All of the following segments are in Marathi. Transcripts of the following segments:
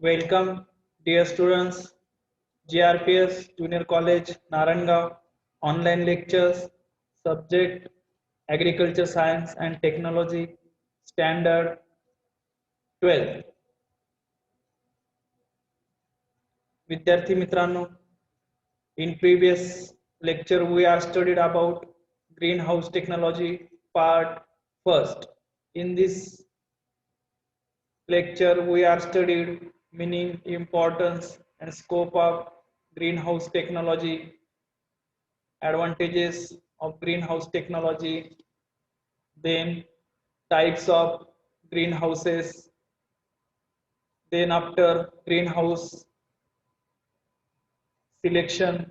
Welcome, dear students, GRPS Junior College, Naranggaon, online lectures, subject Agriculture Science and Technology, Standard 12. विद्यार्थी मित्रांनो, in previous lecture we are studied about greenhouse technology part first. In this lecture we are studied meaning, importance and scope of greenhouse technology, advantages of greenhouse technology, then types of greenhouses, then after greenhouse selection,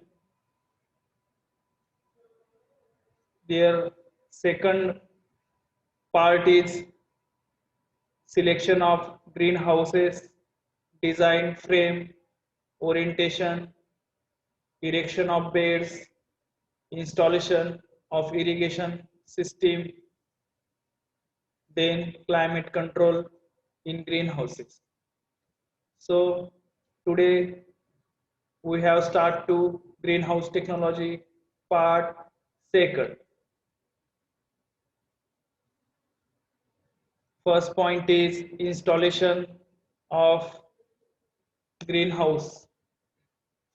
their second part is selection of greenhouses, design, frame, orientation, erection of beds, installation of irrigation system, then climate control in greenhouses. So today we have start to greenhouse technology part second. First point is installation of greenhouse.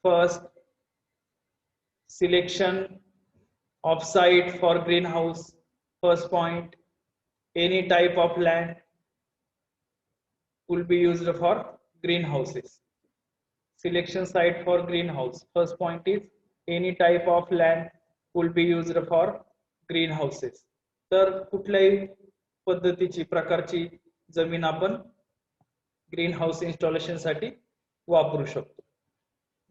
First, selection of site for greenhouse. First point, any type of land will be used for greenhouses. Selection site for greenhouse. First point is any type of land will be used for greenhouses. तर कुठल्याही पद्धतीची प्रकारची जमीन आपण ग्रीन हाऊस इन्स्टॉलेशन साठी वापरू शकतो.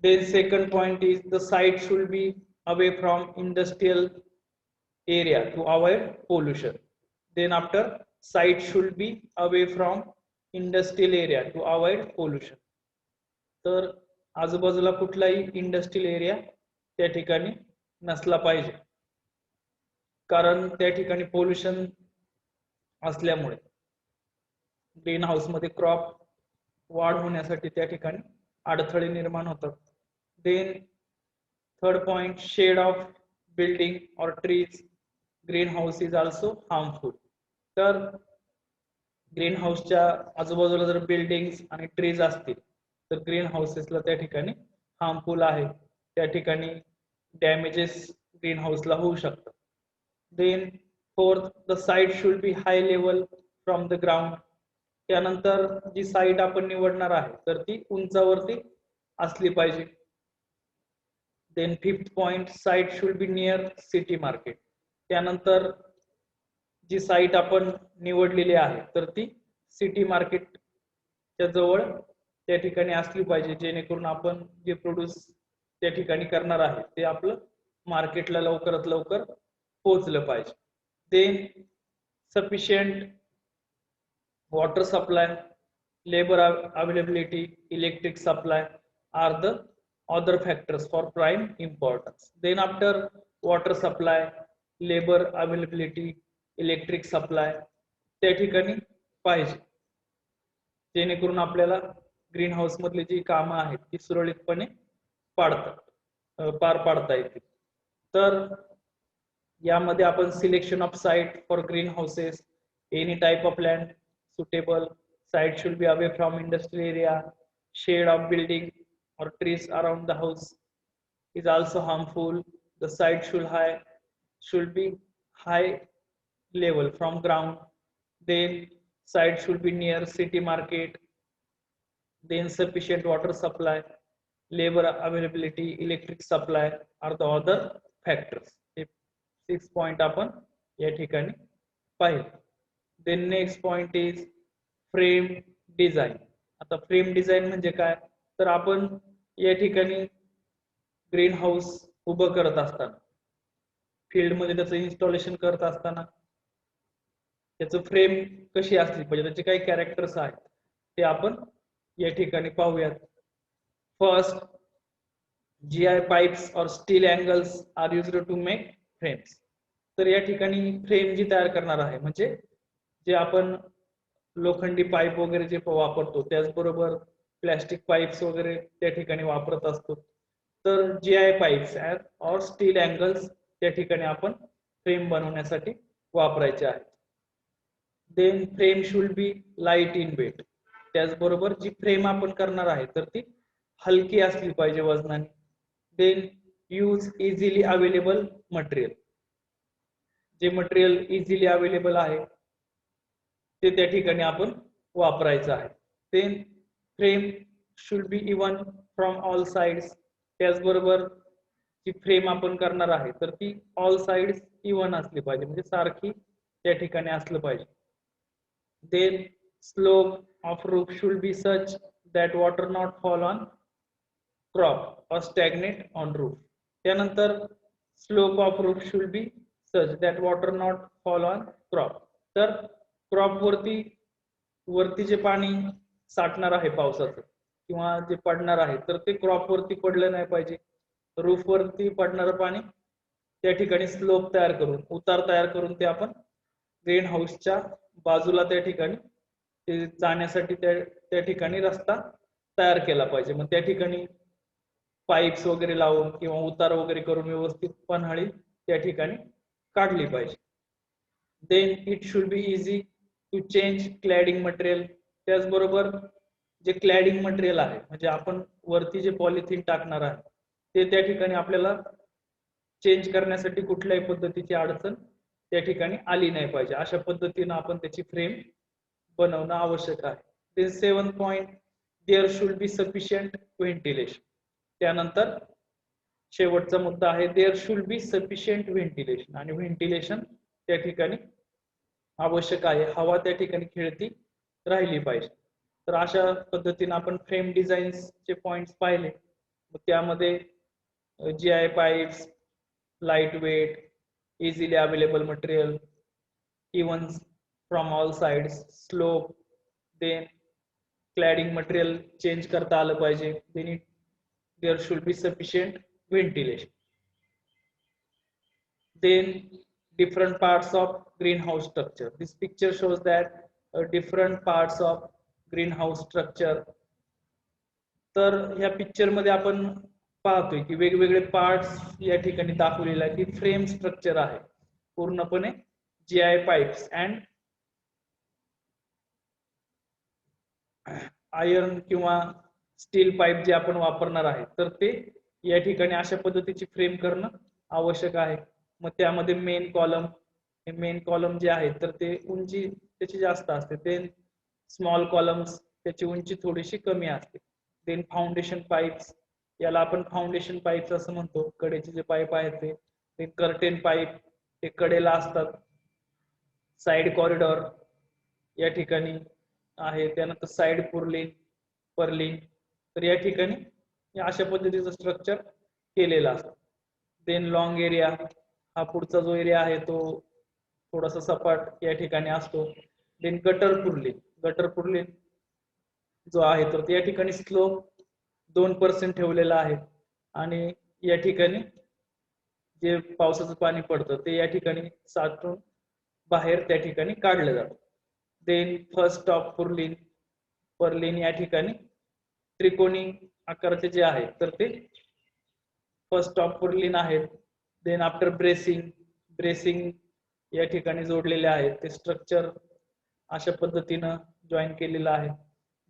Then second point is the site should be away from industrial area to avoid pollution. Then after site should be away from industrial area to avoid pollution. तर आजूबाजूला कुठलाही इंडस्ट्रियल एरिया त्या ठिकाणी नसला पाहिजे, कारण त्या ठिकाणी पोल्युशन असल्यामुळे ग्रीन हाऊस मध्ये क्रॉप वाढ होण्यासाठी त्या ठिकाणी अडथळे निर्माण होतात. Then third point, shade of building और trees green house is also harmful. तर ग्रीन हाऊसच्या आजूबाजूला जर बिल्डिंग्स आणि ट्रीज असतील तर ग्रीन हाऊसेसला त्या ठिकाणी हार्मफुल आहे, त्या ठिकाणी डॅमेजेस ग्रीन हाऊसला होऊ शकतात. Then fourth, the site should be high level from the ground. त्यानंतर जी साइट आपण निवडणार आहे तर ती उंचावरती असली पाहिजे. Then fifth point, site should be near city market. त्यानंतर जी साइट आपण निवडलेली आहे तर ती सिटी मार्केटच्या जवळ त्या ठिकाणी असली पाहिजे, जेणेकरून आपण जे प्रोड्यूस त्या ठिकाणी करणार आहे ते आपलं मार्केटला लवकरात लवकर पोहोचलं पाहिजे. Then sufficient water supply, labor availability, electric supply are the other factors for prime importance. Then after water supply, labor availability, electric supply त्या ठिकाणी पाहिजे, जेणेकरून आपल्याला ग्रीन हाऊस मधली जी कामं आहेत ती सुरळीतपणे पार पाडता येतील. तर यामध्ये आपण selection of site for green houses, any type of land suitable, site should be away from industrial area, shade of building or trees around the house is also harmful. The site should be high level from ground. Then site should be near city market. Then sufficient water supply, labor availability, electric supply are the other factors. 6 point आपण या ठिकाणी पाहिले. Then next point is frame design. आता फ्रेम डिझाइन म्हणजे काय, तर आपण या ठिकाणी ग्रीन हाऊस उभं करत असताना, फील्ड मध्ये त्याचं इन्स्टॉलेशन करत असताना त्याचं फ्रेम कशी असली पाहिजे, त्याचे काही कॅरेक्टर्स आहेत ते आपण या ठिकाणी पाहूयात. First, GI pipes or steel angles are used to make frames. तर या ठिकाणी फ्रेम जी तयार करणार आहे म्हणजे जे आपण लोखंडी पाईप वगैरे जे वापरतो त्याचबरोबर प्लॅस्टिक पाईप्स वगैरे त्या ठिकाणी वापरत असतो. तर GI pipes or steel angles त्या ठिकाणी आपण फ्रेम बनवण्यासाठी वापरायचे आहेत. Then frame should be light in weight. त्याचबरोबर जी फ्रेम आपण करणार आहे तर ती हलकी असली पाहिजे वजनाने. Then use easily available material. जे मटेरियल इझिली अवेलेबल आहे ते त्या ठिकाणी आपण वापरायचं आहे. Then frame should be even from all sides. त्याचबरोबर जी फ्रेम आपण करणार आहे तर ती ऑल साइड्स इवन असली पाहिजे, म्हणजे सारखी त्या ठिकाणी असलं पाहिजे. Then slope of roof should be such that water not fall on crop or stagnate on roof. त्यानंतर slope of roof should be such that water not fall on crop. तर क्रॉप वरती जे पाणी साठणार आहे पावसाचं किंवा जे पडणार आहे तर ते क्रॉप वरती पडलं नाही पाहिजे. रूफ वरती पडणारं पाणी त्या ठिकाणी स्लोप तयार करून, उतार तयार करून ते आपण ग्रीन हाऊसच्या बाजूला त्या ठिकाणी ते जाण्यासाठी त्या ठिकाणी रस्ता तयार केला पाहिजे. मग त्या ठिकाणी पाईप्स वगैरे लावून किंवा उतार वगैरे करून व्यवस्थित पन्हाळी त्या ठिकाणी काढली पाहिजे. Then it should be easy to change cladding material. त्याचबरोबर जे क्लॅडिंग मटेरियल आहे म्हणजे आपण वरती जे पॉलिथिन टाकणार आहे ते त्या ठिकाणी आपल्याला चेंज करण्यासाठी कुठल्याही पद्धतीची अडचण त्या ठिकाणी आली नाही पाहिजे. अशा पद्धतीने आपण त्याची फ्रेम बनवणं आवश्यक आहे. Then 7 point there should be sufficient ventilation. त्यानंतर शेवटचा मुद्दा आहे there should be sufficient ventilation. आणि व्हेंटिलेशन त्या ठिकाणी आवश्यक आहे, हवा त्या ठिकाणी खेळती राहिली पाहिजे. तर अशा पद्धतीने आपण फ्रेम डिझाईन्सचे पॉइंट्स पाहिले. त्यामध्ये GI pipes, light weight, easily available material, even from all sides, slope, then cladding material change करता आलं पाहिजे. Then there should be sufficient ventilation. Then different parts of greenhouse structure. This picture shows that different parts of greenhouse structure. तर ह्या पिक्चर मध्ये आपण पाहतोय की वेगवेगळे पार्ट्स या ठिकाणी दाखवलेले आहेत. की फ्रेम स्ट्रक्चर आहे पूर्णपणे GI पाईप्स अँड आयर्न किंवा स्टील पाईप जे आपण वापरणार आहे तर ते या ठिकाणी अशा पद्धतीची फ्रेम करणं आवश्यक आहे. मग त्यामध्ये मेन कॉलम जे आहे तर ते उंची त्याची जास्त असते. ते स्मॉल कॉलम्स त्याची उंची थोडीशी कमी असते. देन फाउंडेशन पाईप्स, याला आपण फाउंडेशन पाईप्स असं म्हणतो. कडेचे जे पाईप आहेत ते कर्टेन पाईप ते कडेला असतात. साइड कॉरिडॉर या ठिकाणी आहे. त्यानंतर साइड पर्लिन तर या ठिकाणी अशा पद्धतीचं स्ट्रक्चर केलेलं असतं. देन लॉंग एरिया, हा पुढचा जो एरिया आहे तो थोडासा सपाट या ठिकाणी असतो. देन गटर पुर्लिन जो आहे तर या ठिकाणी स्लोप 2% ठेवलेला आहे आणि या ठिकाणी जे पावसाचं पाणी पडतं ते या ठिकाणी साठून बाहेर त्या ठिकाणी काढलं जातं. देन फर्स्ट टॉप पर्लिन या ठिकाणी त्रिकोणी आकाराचे जे आहे तर ते फर्स्ट टॉप पर्लिन आहेत. देन आफ्टर ब्रेसिंग या ठिकाणी जोडलेले आहेत. ते स्ट्रक्चर अशा पद्धतीनं जॉईन केलेलं आहे.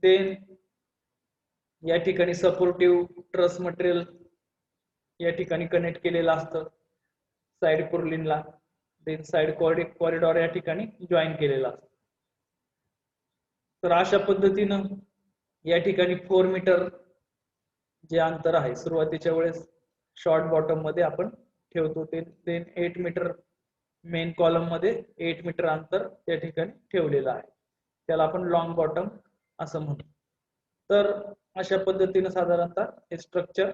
देन या ठिकाणी सपोर्टिव्ह ट्रस मटेरियल या ठिकाणी कनेक्ट केलेलं असतं साइड पर्लिनला. देन साइड कॉरिडॉर या ठिकाणी जॉईन केलेला असतं. तर अशा पद्धतीनं या ठिकाणी 4 मीटर जे अंतर आहे सुरुवातीच्या वेळेस शॉर्ट बॉटम मध्ये आपण ठेवतो. देन 8 मीटर मेन कॉलम मध्ये 8 मीटर अंतर त्या ठिकाणी ठेवलेलं आहे. त्याला आपण लॉंग बॉटम असं म्हणतो. तर अशा पद्धतीने साधारणतः हे स्ट्रक्चर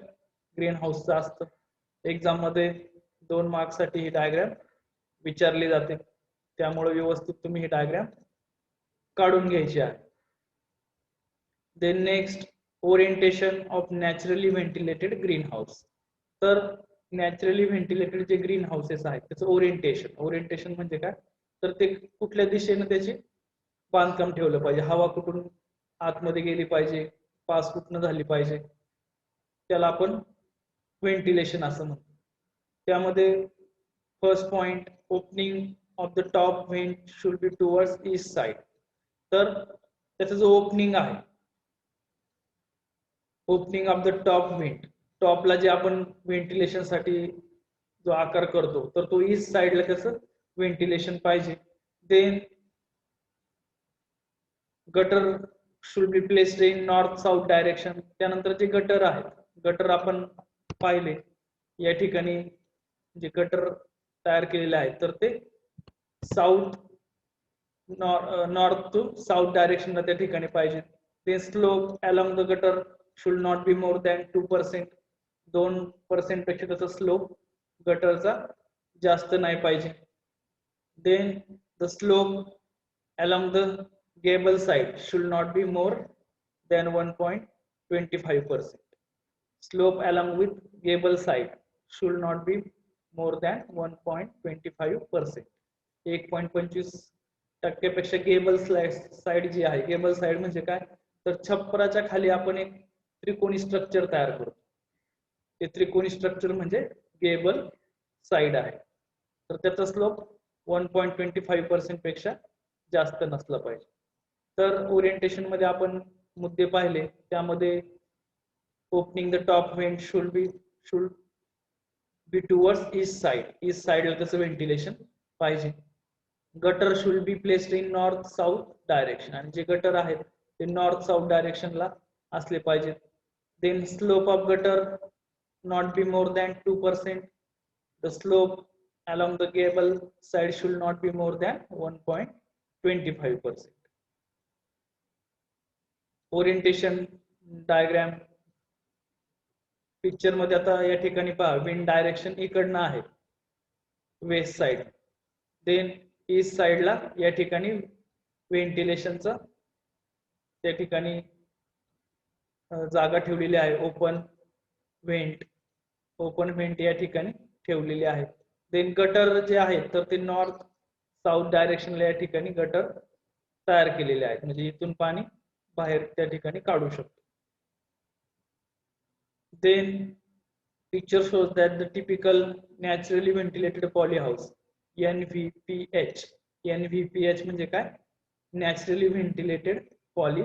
ग्रीन हाऊसचं असतं. एक्झाम मध्ये 2 मार्क्ससाठी ही डायग्राम विचारली जाते, त्यामुळे व्यवस्थित तुम्ही ही डायग्राम काढून घ्यायची आहे. Then next, orientation of naturally ventilated green house. तर नॅचरली व्हेंटिलेटेड जे ग्रीन हाऊसेस आहेत त्याचं ओरिएंटेशन म्हणजे काय, तर ते कुठल्या दिशेने त्याचे बांधकाम ठेवलं पाहिजे, हवा कुठून आतमध्ये गेली पाहिजे, पास कुठनं झाली पाहिजे, त्याला आपण व्हेंटिलेशन असं म्हणतो. त्यामध्ये first point, opening of the top vent should be towards east side. तर त्याचा जो ओपनिंग आहे, opening of the top vent, टॉपला जे आपण व्हेंटिलेशन साठी जो आकार करतो तर तो ईस्ट साइडला त्याचं व्हेंटिलेशन पाहिजे. Then gutter should be placed in north south direction. त्यानंतर जे गटर आहेत, गटर आपण पाहिले या ठिकाणी जे गटर तयार केलेले आहेत तर ते साऊथ नॉर्थ टू साऊथ डायरेक्शनला त्या ठिकाणी पाहिजे. ते slope along the gutter should not be more than 2%. 2% पेक्षा त्याचा स्लोप गटरचा जास्त नाही पाहिजे. Then the slope along the gable side should not be more than 1.25%. Slope along with gable side should not be more than 1.25%. 1.25% पेक्षा गेबल साइड जी आहे, गेबल साइड म्हणजे काय तर छप्पराच्या खाली आपण एक त्रिकोणी स्ट्रक्चर तयार करतो. ते त्रिकोणी स्ट्रक्चर म्हणजे गेबल साइड आहे. तर त्याचा स्लोप 1.25% पेक्षा जास्त नसला पाहिजे. तर ओरिएंटेशन मध्ये आपण मुद्दे पाहिले, त्यामध्ये opening the top vent should be towards east side. East साइडला त्याचं व्हेंटिलेशन पाहिजे. Gutter should be placed in north south direction. आणि जे गटर आहेत ते नॉर्थ साऊथ डायरेक्शनला असले पाहिजेत. Then slope of gutter not be more than 2%. The slope along the gable side should not be more than 1.25%. Orientation diagram picture मध्ये आता या ठिकाणी पहा, विंड डायरेक्शन इकडनं आहे वेस्ट साइड. देन ईस्ट साइडला या ठिकाणी व्हेंटिलेशनचा त्या ठिकाणी जागा ठेवलेली आहे. ओपन व्हेंट या ठिकाणी ठेवलेली आहे. देन गटर जे आहेत तर ते नॉर्थ साऊथ डायरेक्शनला या ठिकाणी गटर तयार केलेले आहेत, म्हणजे इथून पाणी बाहेर त्या ठिकाणी काढू शकतो. Then picture shows that the typical naturally ventilated poly house NVPH. NVPH म्हणजे काय, नॅचरली व्हेंटिलेटेड पॉली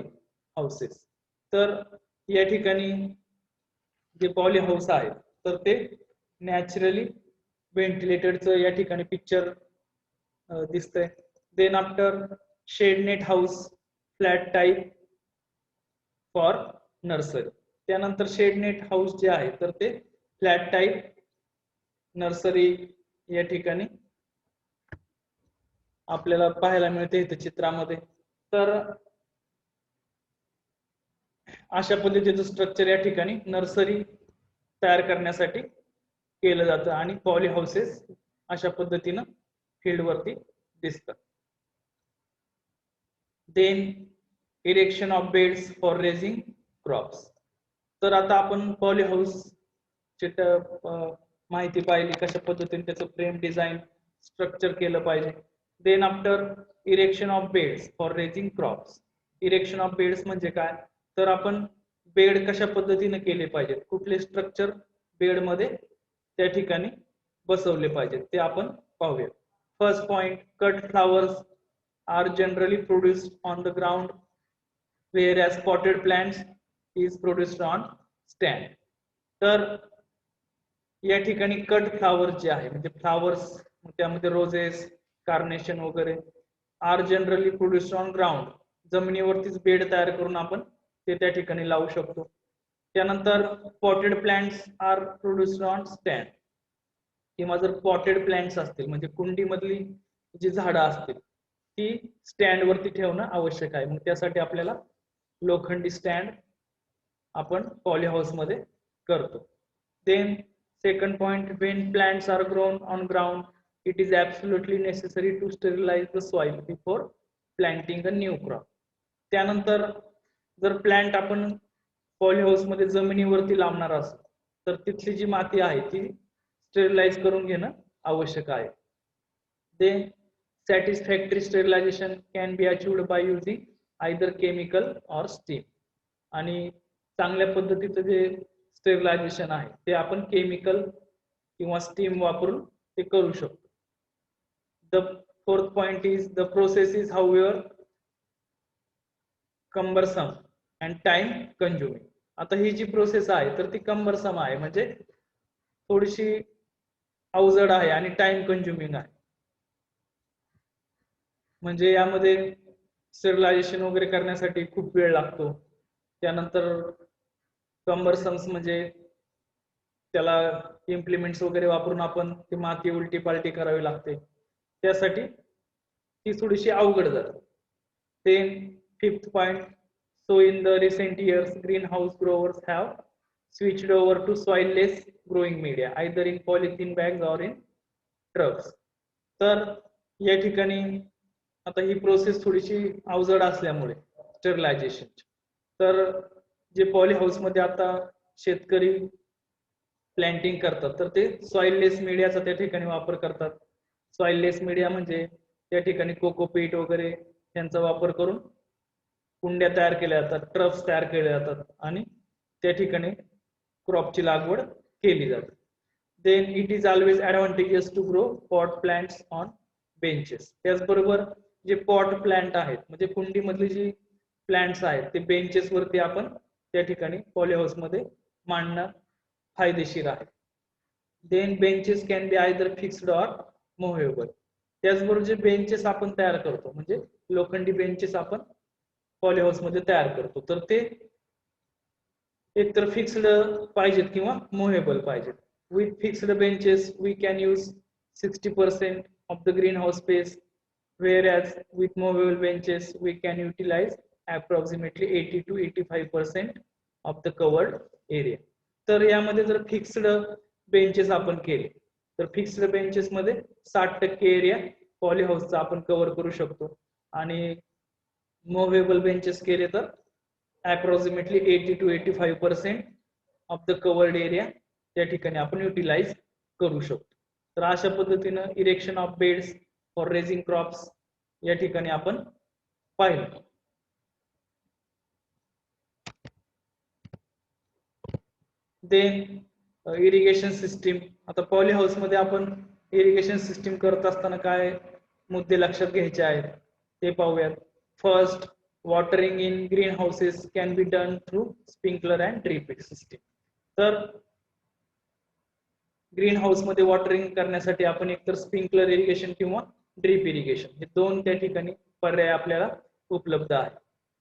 हाऊसेस. तर या ठिकाणी जे पॉली हाऊस आहेत तर ते नॅचरली व्हेंटिलेटेडचं या ठिकाणी पिक्चर दिसतंय. Then after shade net house flat type for nursery. त्यानंतर शेड नेट हाऊस जे आहे तर ते फ्लॅट टाईप नर्सरी या ठिकाणी आपल्याला पाहायला मिळते इथे चित्रामध्ये. तर अशा पद्धतीचं स्ट्रक्चर या ठिकाणी नर्सरी तयार करण्यासाठी केलं जातं आणि पॉली हाऊसेस अशा पद्धतीनं फील्ड वरती दिसतात. Then erection of beds for raising crops. तर आता आपण पॉली हाऊस ची माहिती पाहिली, कशा पद्धतीने त्याचं फ्रेम डिझाईन स्ट्रक्चर केलं पाहिजे. Then after erection of beds for raising crops. Erection of beds म्हणजे काय तर आपण बेड कशा पद्धतीने केले पाहिजेत, कुठले स्ट्रक्चर बेड मध्ये त्या ठिकाणी बसवले पाहिजेत ते आपण पाहूया. First point, cut flowers are generally produced on the ground whereas potted plants is produced on stand. तर या ठिकाणी कट फ्लावर जे आहे म्हणजे फ्लावर्स, त्यामध्ये रोजेस, कार्नेशन वगैरे, are generally produced on ground, जमिनीवरतीच बेड तयार करून आपण ते त्या ठिकाणी लावू शकतो. त्यानंतर potted plants are produced on stand. किंवा जर पॉटेड प्लांट्स असतील म्हणजे कुंडीमधली जी झाडं असतील ती स्टँड वरती ठेवणं आवश्यक आहे. मग त्यासाठी आपल्याला लोखंडी स्टँड आपण पॉली हाऊस मध्ये करतो. Then second point, when plants are grown on ground it is absolutely necessary to sterilize the soil before planting a new crop. त्यानंतर जर प्लांट आपण पॉली हाऊस मध्ये जमिनीवरती लावणार असेल तर तिथली जी माती आहे ती स्टेरिलाइज करून घेणं आवश्यक आहे. Then satisfactory sterilization can be achieved by using either chemical or steam. आणि चांगल्या पद्धतीचं जे स्टेरिलायझेशन आहे ते आपण केमिकल किंवा स्टीम वापरून ते करू शकतो. The fourth point is the process is however cumbersome and time consuming. आता ही जी प्रोसेस आहे तर ती cumbersome आहे, म्हणजे थोडीशी अवजड आहे आणि टाइम कंझ्युमिंग आहे. म्हणजे यामध्ये स्टेरिलायझेशन वगैरे करण्यासाठी खूप वेळ लागतो. त्यानंतर कम्बरसम्स म्हणजे त्याला इम्प्लिमेंट्स वगैरे वापरून आपण ती माती उलटी पालटी करावी लागते, त्यासाठी ती थोडीशी अवघड जाते. Then fifth point, so in the recent years greenhouse growers have switched over to soil-less growing media, either in polythene bags or in tubs. तर या ठिकाणी आता ही प्रोसेस थोडीशी अवजड असल्यामुळे स्टेरिलायझेशन, तर जे पॉली हाऊस मध्ये आता शेतकरी प्लॅन्टिंग करतात तर ते सॉइललेस मीडियाचा त्या ठिकाणी वापर करतात. सॉइललेस मीडिया म्हणजे त्या ठिकाणी कोकोपीट वगैरे यांचा वापर करून कुंड्या तयार केल्या जातात, ट्रफ्स तयार केले जातात आणि त्या ठिकाणी क्रॉपची लागवड केली जाते. Then it is always advantages to grow pot plants on benches. त्याचबरोबर जे पॉट प्लांट आहेत म्हणजे कुंडीमधली जी प्लांट्स आहेत ते बेंचेस वरती आपण त्या ठिकाणी पॉली हाऊस मध्ये मांडणं फायदेशीर आहे. Then benches can be either fixed or movable. त्याचबरोबर जे बेंचेस आपण तयार करतो म्हणजे लोखंडी बेंचेस आपण पॉली हाऊस मध्ये तयार करतो तर ते एकतर फिक्स्ड पाहिजेत किंवा मुव्हेबल पाहिजेत. With fixed benches we can use 60% of the greenhouse space, whereas with movable benches we can utilize approximately 80 to 85% of the covered area. तर यामध्ये जर फिक्स्ड बेंचेस आपण केले तर फिक्स्ड बेंचेस मध्ये 60% एरिया पॉली हाऊसचा आपण कव्हर करू शकतो आणि मूव्हेबल बेंचेस केले तर approximately 80 to 85% of the covered area त्या ठिकाणी आपण युटिलाइज करू शकतो. तर अशा पद्धतीनं erection of beds for raising crops या ठिकाणी आपण पाहिलं. Then irrigation system. आता पॉली हाऊस मध्ये आपण इरिगेशन सिस्टीम करत असताना काय मुद्दे लक्षात घ्यायचे आहेत ते पाहूयात. First, watering in green houses can be done through sprinkler and drip system. तर ग्रीन हाऊस मध्ये वॉटरिंग करण्यासाठी आपण एकतर स्प्रिंकलर इरिगेशन किंवा ड्रिप इरिगेशन हे दोन त्या ठिकाणी पर्याय आपल्याला उपलब्ध आहे.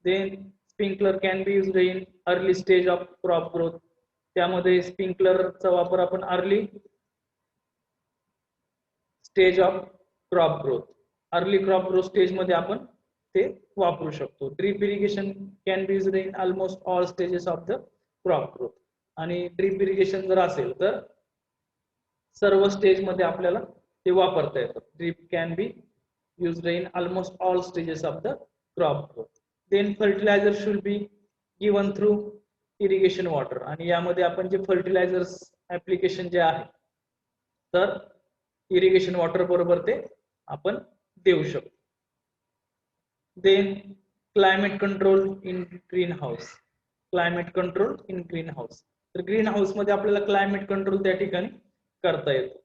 Then sprinkler can be used in early stage of crop growth. त्यामध्ये स्प्रिंकलरचा वापर आपण early stage of crop growth, early crop growth stage मध्ये आपण ते वापरू शकतो. Drip irrigation can be used in almost all stages of the crop growth. आणि ड्रिप इरिगेशन जर असेल तर सर्व स्टेज मध्ये आपल्याला ते वापरता येतं. Drip can be used in almost all stages of the crop growth. Then fertiliser should be given through irrigation water. आणि यामध्ये आपण जे फर्टिलायझर्स ऍप्लिकेशन जे आहे तर इरिगेशन वॉटर बरोबर ते आपण देऊ शकतो. Then climate control in green house. Climate control in green house. तर ग्रीन हाऊस मध्ये आपल्याला क्लायमेट कंट्रोल त्या ठिकाणी करता येतो.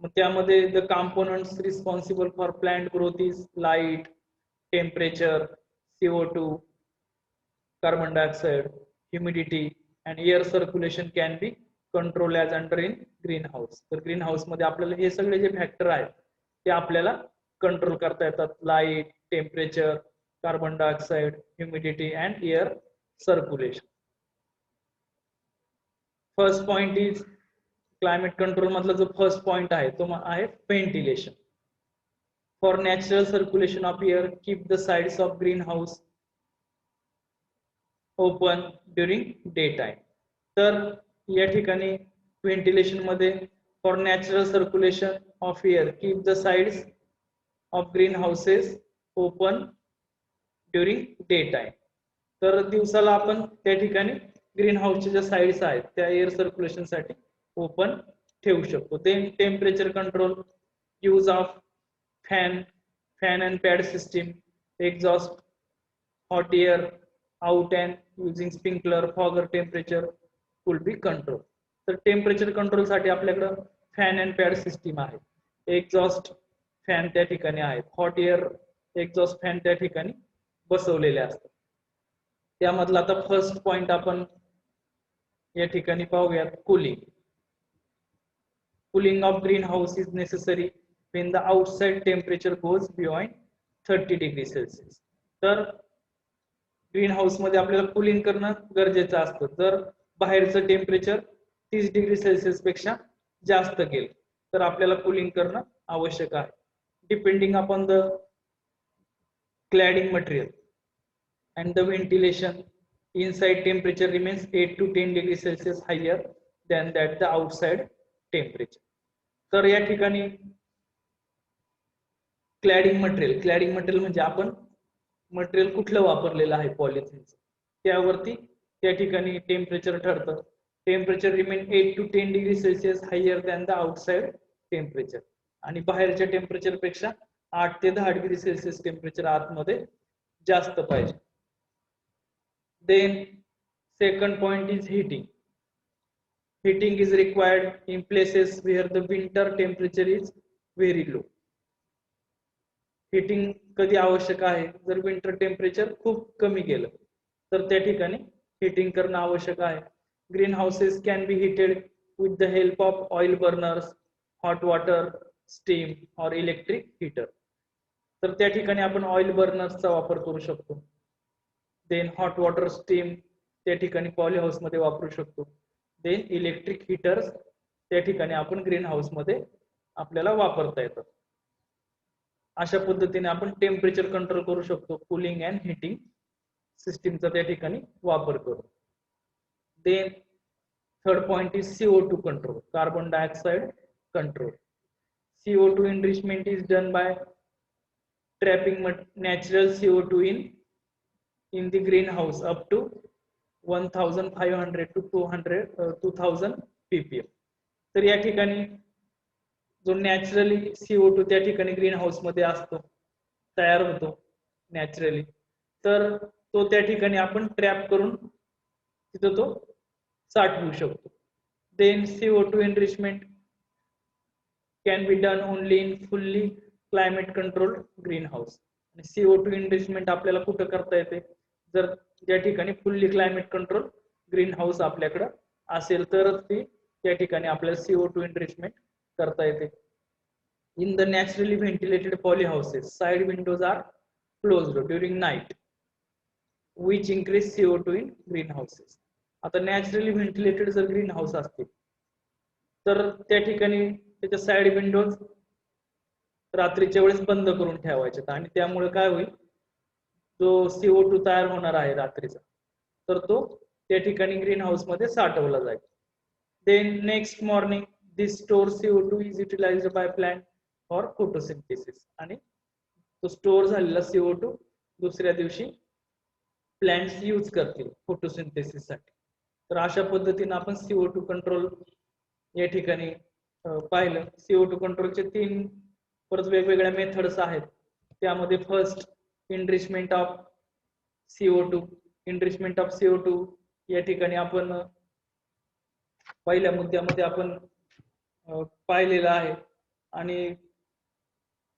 मग त्यामध्ये the components responsible for plant growth is light, temperature, CO2, carbon dioxide, humidity and air circulation can be control as under in green house. तर ग्रीन हाऊस मध्ये आपल्याला हे सगळे जे फॅक्टर आहेत ते आपल्याला कंट्रोल करता येतात. Light, temperature, carbon dioxide, humidity and air circulation. First point is climate control मधला जो फर्स्ट पॉइंट आहे तो आहे ventilation. For natural circulation of air keep the sides of green house open during day time. तर या ठिकाणी व्हेंटिलेशन मध्ये for natural circulation of air keep the sides of green houses open during day time. तर दिवसाला आपण त्या ठिकाणी ग्रीन हाऊसच्या ज्या साइड्स आहेत त्या एअर सर्क्युलेशन साठी ओपन ठेवू शकतो. Then temperature control, use of fan and pad system, exhaust hot air out and using sprinkler fogger temperature will be control. तर टेम्परेचर कंट्रोल साठी आपल्याकडे फॅन अँड पॅड सिस्टीम आहे. एक्झॉस्ट फॅन त्या ठिकाणी आहेत, हॉट एअर एक्झॉस्ट फॅन त्या ठिकाणी बसवलेले असतात. त्यामधला आता फर्स्ट पॉइंट आपण या ठिकाणी पाहूयात, cooling. Cooling of greenhouse is necessary when the outside temperature goes beyond 30 degrees Celsius. तर ग्रीन हाऊस मध्ये आपल्याला कूलिंग करणं गरजेचं असतं. जर बाहेरचं टेम्परेचर 30 डिग्री सेल्सिअस पेक्षा जास्त गेलं तर आपल्याला कूलिंग करणं आवश्यक आहे. Depending upon the cladding material and the ventilation, inside temperature remains 8 to 10 degrees Celsius higher than that the outside temperature. तर या ठिकाणी क्लॅडिंग मटेरियल म्हणजे आपण मटेरियल कुठलं वापरलेलं आहे पॉलिथिनचं त्यावरती त्या ठिकाणी टेम्परेचर ठरतं. Temperature remain 8 to 10 degree Celsius higher than the outside temperature, आणि बाहेरच्या टेम्परेचर पेक्षा 8 ते 10 डिग्री सेल्सिअस टेम्परेचर आतमध्ये जास्त पाहिजे. Then second point is heating. Heating is required in places where the winter temperature is very low. Heating कधी आवश्यक आहे, जर विंटर टेम्परेचर खूप कमी गेलं तर त्या ठिकाणी हीटिंग करणं आवश्यक आहे. Green houses can be heated with the help of oil burners, hot water, steam और इलेक्ट्रिक हीटर. तर त्या ठिकाणी आपण ऑइल बर्नर्सचा वापर करू शकतो. देन हॉट वॉटर, स्टीम त्या ठिकाणी पॉली हाऊस मध्ये वापरू शकतो. देन इलेक्ट्रिक हीटर्स त्या ठिकाणी आपण ग्रीन हाऊस मध्ये आपल्याला वापरता येतात. अशा पद्धतीने आपण टेम्परेचर कंट्रोल करू शकतो कूलिंग अँड हीटिंग सिस्टीमचा त्या ठिकाणी वापर करू. Then third point is CO2 control, carbon dioxide control. CO2 enrichment is done by trapping natural CO2 in the greenhouse up to 1500 to 2000 ppm. तर या ठिकाणी जो नॅचरली CO2 त्या ठिकाणी ग्रीन हाऊस मध्ये असतो, तयार होतो नॅचरली, तर तो त्या ठिकाणी आपण ट्रॅप करून तिथं तो साठवू शकतो. Then CO2 enrichment can be done only in fully climate control green house. CO2 enrichment आपल्याला कुठं करता येते, जर ज्या ठिकाणी fully climate control green house आपल्याकडे असेल तरच ती त्या ठिकाणी आपल्याला CO2 एनरिचमेंट करता येते. In the naturally ventilated poly houses side windows are closed during night which increase CO2 in green houses. आता नॅचरली व्हेंटिलेटेड जर ग्रीन हाऊस असतील तर त्या ठिकाणी त्याच्या साइड विंडोज रात्रीच्या वेळेस बंद करून ठेवायचे, आणि त्यामुळे काय होईल, जो CO2 तयार होणार आहे रात्रीचा तर तो त्या ठिकाणी ग्रीन हाऊस मध्ये साठवला जाईल. Then next morning this store CO2 is utilized by plant for photosynthesis, आणि तो स्टोर झालेला CO2 दुसऱ्या दिवशी प्लांट्स यूज करतील फोटोसिंथेसिस साठी. तर अशा पद्धतीने आपण CO2 कंट्रोल या ठिकाणी पाहिलं. CO2 कंट्रोलचे 3 परत वेगवेगळ्या मेथड्स आहेत. त्यामध्ये first enrichment of CO2. Enrichment of CO2 या ठिकाणी आपण पहिल्या मुद्द्यामध्ये आपण पाहिलेलं आहे, आणि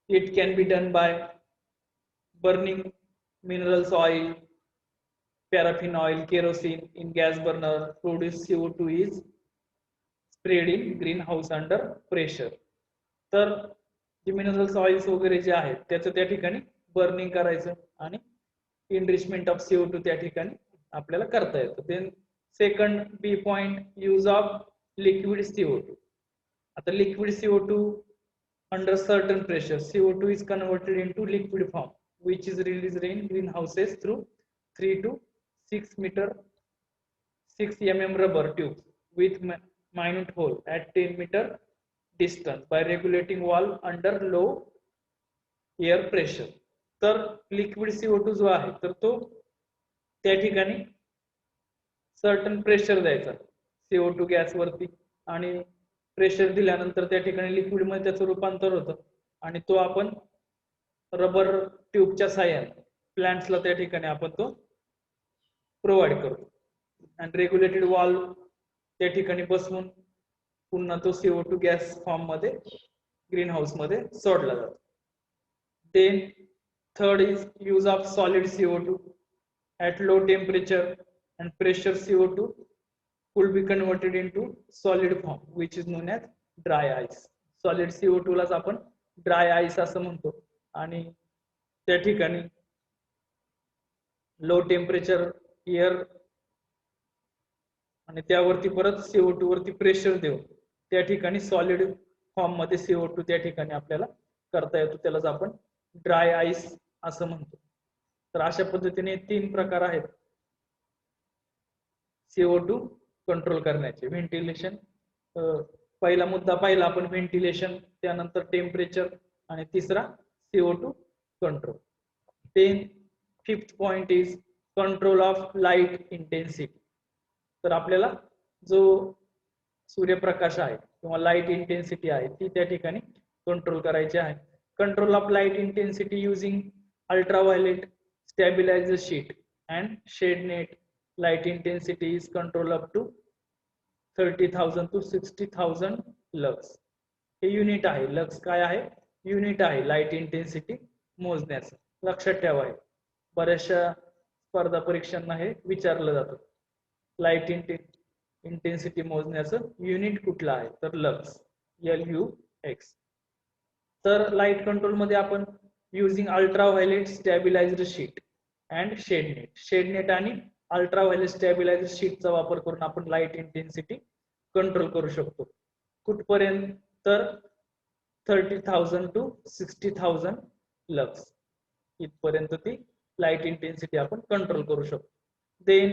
it can be done by burning minerals oil, paraffin oil, kerosene in gas burner. Produce CO2 is spread in green house under pressure. तर जे मिनरल्स ऑइल्स वगैरे जे आहेत त्याचं त्या ठिकाणी बर्निंग करायचं आणि एनरिचमेंट ऑफ CO2 त्या ठिकाणी आपल्याला करता येतं. Then second B point, use of liquid CO2. आता liquid CO2 under certain pressure CO2 is converted into liquid form which is released in greenhouses through 3 to 6 mm rubber tubes with minute hole at 10 meter distance by regulating valve under low air pressure. तर लिक्विड CO2 जो आहे तर तो त्या ठिकाणी सर्टन प्रेशर द्यायचा CO2 गॅस वरती, आणि प्रेशर दिल्यानंतर त्या ठिकाणी लिक्विड मध्ये त्याचं रूपांतर होतं, आणि तो आपण रबर ट्यूबच्या साह्याने प्लांट्सला त्या ठिकाणी आपण तो प्रोव्हाइड करतो. आणि रेग्युलेटेड वॉल्व त्या ठिकाणी बसवून पुन्हा तो CO2 गॅस फॉर्म मध्ये ग्रीन हाऊस मध्ये सोडला जातो. Then third is use of solid CO2 at low temperature and pressure. CO2 could be converted into solid form which is known as dry ice. Solid CO2 लाच आपण dry ice असं म्हणतो. आणि त्या ठिकाणी लो टेम्परेचर एअर आणि त्यावरती परत CO2 वरती प्रेशर देऊन त्या ठिकाणी सॉलिड फॉर्म मध्ये CO2 त्या ठिकाणी आपल्याला करता येतो. त्यालाच आपण ड्राय आईस असं म्हणतो. तर अशा पद्धतीने 3 प्रकार आहेत CO2 कंट्रोल करण्याचे. व्हेंटिलेशन, पहिला मुद्दा पाहिला आपण व्हेंटिलेशन, त्यानंतर टेम्परेचर आणि तिसरा CO2 control. Then fifth point is control of light intensity. तर आपल्याला जो सूर्यप्रकाश आहे किंवा लाईट इंटेन्सिटी आहे ती त्या ठिकाणी कंट्रोल करायची आहे. Control of light intensity using ultraviolet stabiliser sheet and shade net. Light intensity is control up to 30,000 to 60,000 lux. हे युनिट आहे. लक्स काय आहे? युनिट आहे लाईट इंटेन्सिटी मोजण्याचं. लक्षात ठेवा. बऱ्याचशा स्पर्धा परीक्षांना हे विचारलं जातं. लाईट इंटेन्सिटी मोजण्याचं युनिट कुठलं आहे? तर लक्स, LUX. तर लाईट कंट्रोल मध्ये आपण using ultraviolet stabiliser sheet and shade net. Shade net आणि अल्ट्राव्हायलेट स्टॅबिलायझर शीटचा वापर करून आपण लाईट इंटेन्सिटी कंट्रोल करू शकतो. कुठपर्यंत? तर 30,000 to 60,000 लक्स इथपर्यंत ती लाईट इंटेन्सिटी आपण कंट्रोल करू शकतो. Then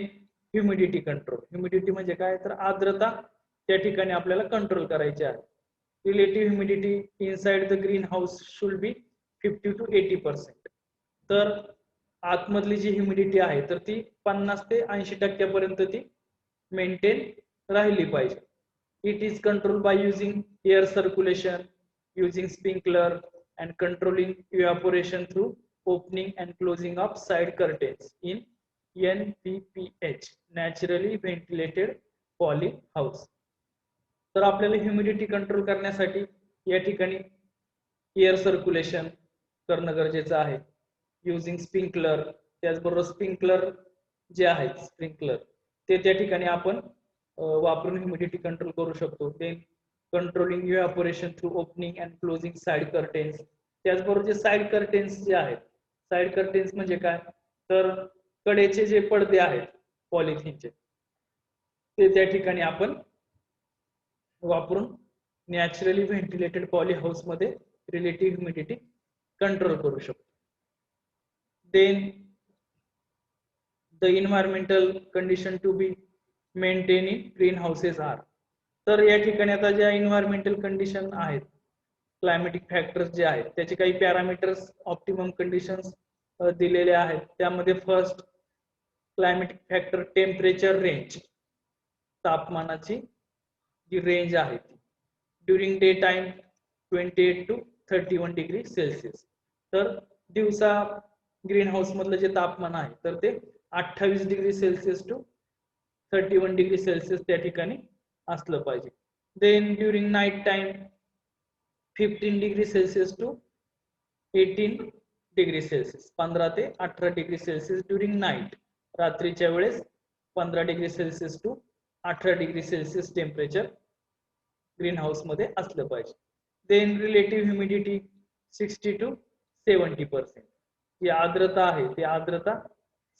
humidity control. ह्युमिडिटी म्हणजे काय? तर आर्द्रता त्या ठिकाणी आपल्याला कंट्रोल करायची आहे. Relative humidity inside the green house should be 50 to 80%. तर आतमधली जी ह्युमिडिटी आहे तर ती 50 ते 80% ती मेंटेन राहिली पाहिजे. It is control by using air circulation, using sprinkler and controlling evaporation through opening and closing of side curtains in NVPH, naturally ventilated poly house. तर आपल्याला ह्युमिडिटी कंट्रोल करण्यासाठी या ठिकाणी एअर सर्क्युलेशन करणं गरजेचं आहे. युजिंग स्प्रिंकलर, त्याचबरोबर स्प्रिंकलर जे आहेत स्प्रिंकलर ते त्या ठिकाणी आपण वापरून ह्युमिडिटी कंट्रोल करू शकतो. ते controlling evaporation through opening and closing side curtains. त्याचबरोबर जे साइड कर्टेन्स जे आहेत, साइड कर्टेन्स म्हणजे काय? तर कडेचे जे पडदे आहेत पॉलिथिनचे ते त्या ठिकाणी आपण वापरून नॅचरली व्हेंटिलेटेड पॉली हाऊस मध्ये रिलेटिव्ह ह्युमिडिटी कंट्रोल करू शकतो. Then the environmental condition to be maintain in green houses are. तर या ठिकाणी आता ज्या इन्व्हायरमेंटल कंडिशन आहेत, क्लायमॅटिक फॅक्टर्स जे आहेत त्याचे काही पॅरामीटर्स, ऑप्टिमम कंडिशन्स दिलेले आहेत. त्यामध्ये first climatic factor temperature range, तापमानाची जी रेंज आहे during day time 28 to 31 degree Celsius. तर दिवसा ग्रीन हाऊस मधलं जे तापमान आहे तर ते 28 degree Celsius to 31 degree Celsius त्या ठिकाणी असलं पाहिजे. Then during night time 15 degree Celsius to 18 degree Celsius, 15 ते 18 डिग्री सेल्सिअस ड्युरिंग नाईट. रात्रीच्या वेळेस 15 degree Celsius to 18 degree Celsius temperature green house मध्ये असलं पाहिजे. Then relative humidity 60 to 70%. जी आर्द्रता आहे ती आर्द्रता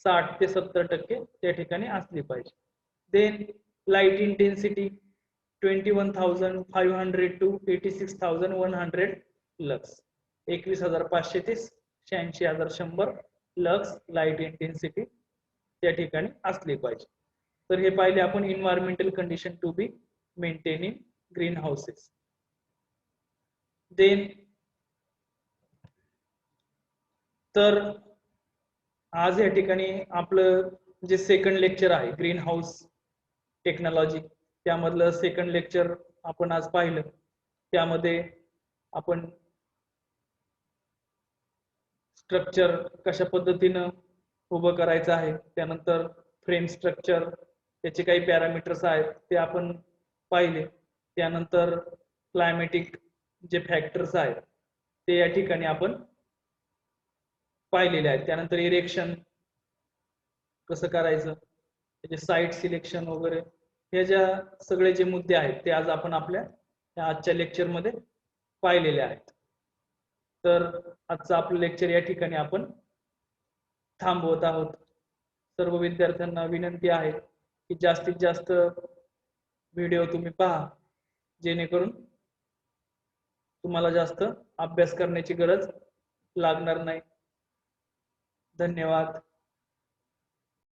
60 ते 70% त्या ठिकाणी असली पाहिजे. Then light intensity 21,500 to 86,100 lux, 21,500 ते 86,100 लक्स लाईट इंटेन्सिटी त्या ठिकाणी असली पाहिजे. तर हे पाहिले आपण environmental condition to be maintain in green houses. Then तर आज या ठिकाणी आपलं जे सेकंड लेक्चर आहे ग्रीन हाऊस टेक्नॉलॉजी त्यामधलं सेकंड लेक्चर आपण आज पाहिलं. त्यामध्ये आपण स्ट्रक्चर कशा पद्धतीनं उभं करायचं आहे, त्यानंतर फ्रेम स्ट्रक्चर, त्याचे काही पॅरामीटर्स आहेत ते आपण पाहिले. त्यानंतर क्लायमॅटिक जे फॅक्टर्स आहेत ते या ठिकाणी आपण पाहिलेले आहेत. त्यानंतर इरेक्शन कसं करायचं, त्याचे साईट सिलेक्शन वगैरे, हे ज्या सगळे जे मुद्दे आहेत ते आज आपण आपल्या आजच्या लेक्चरमध्ये पाहिलेले आहेत. तर आजचं आपलं लेक्चर या ठिकाणी आपण थांबवत आहोत. सर्व विद्यार्थ्यांना विनंती आहे की जास्तीत जास्त व्हिडिओ तुम्ही पहा, जेणेकरून तुम्हाला जास्त अभ्यास करण्याची गरज लागणार नाही. धन्यवाद.